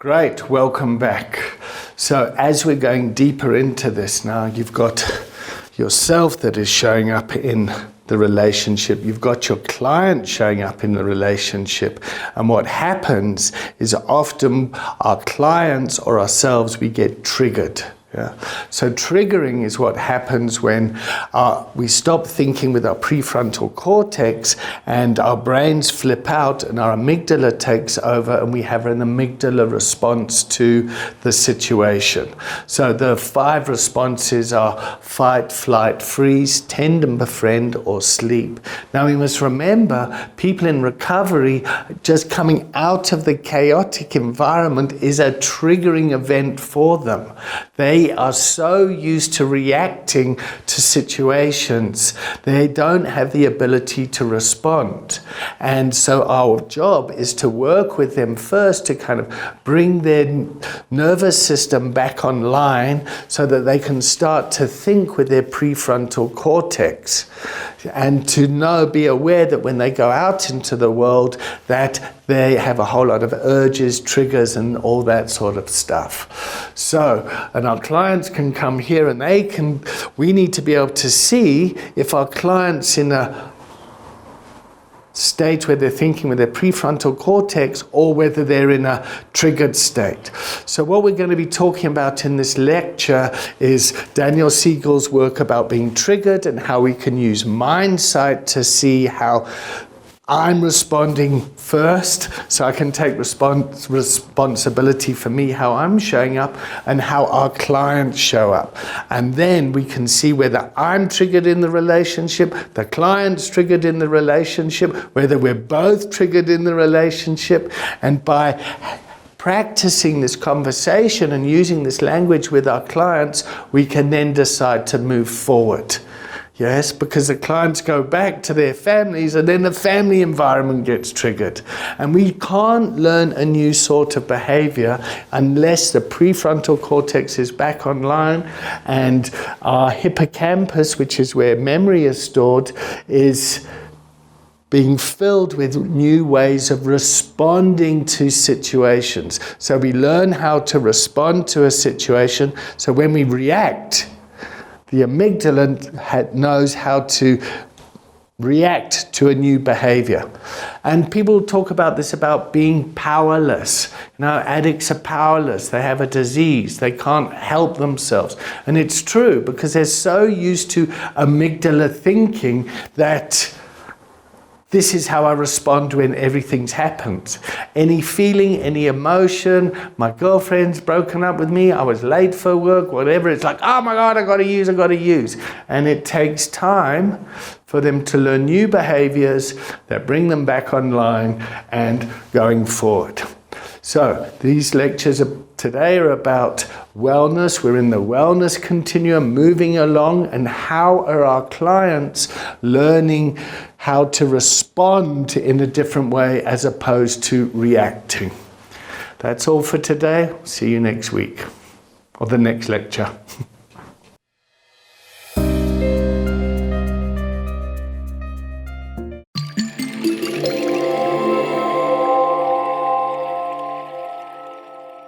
Great, welcome back. So as we're going deeper into this now, you've got yourself that is showing up in the relationship. You've got your client showing up in the relationship. And what happens is often our clients or ourselves, we get triggered. Yeah. So triggering is what happens when we stop thinking with our prefrontal cortex and our brains flip out and our amygdala takes over and we have an amygdala response to the situation. So the 5 responses are fight, flight, freeze, tend and befriend, or sleep. Now we must remember, people in recovery, just coming out of the chaotic environment is a triggering event for them. They are so used to reacting to situations, they don't have the ability to respond. And so our job is to work with them first to kind of bring their nervous system back online so that they can start to think with their prefrontal cortex and to be aware that when they go out into the world that they have a whole lot of urges, triggers, and all that sort of stuff. So, and our clients can come here and we need to be able to see if our client's in a state where they're thinking with their prefrontal cortex or whether they're in a triggered state. So what we're going to be talking about in this lecture is Daniel Siegel's work about being triggered and how we can use mindsight to see how I'm responding first, so I can take responsibility for me, how I'm showing up, and how our clients show up. And then we can see whether I'm triggered in the relationship, the client's triggered in the relationship, whether we're both triggered in the relationship. And by practicing this conversation and using this language with our clients, we can then decide to move forward. Yes, because the clients go back to their families and then the family environment gets triggered. And we can't learn a new sort of behavior unless the prefrontal cortex is back online and our hippocampus, which is where memory is stored, is being filled with new ways of responding to situations. So we learn how to respond to a situation. So when we react, the amygdala knows how to react to a new behavior. And people talk about this, about being powerless. Addicts are powerless. They have a disease. They can't help themselves. And it's true because they're so used to amygdala thinking that this is how I respond when everything's happened. Any feeling, any emotion, my girlfriend's broken up with me, I was late for work, whatever, it's like, oh my God, I got to use. And it takes time for them to learn new behaviors that bring them back online and going forward. So these lectures today are about wellness. We're in the wellness continuum, moving along, and how are our clients learning how to respond in a different way as opposed to reacting. That's all for today. See you next week or the next lecture.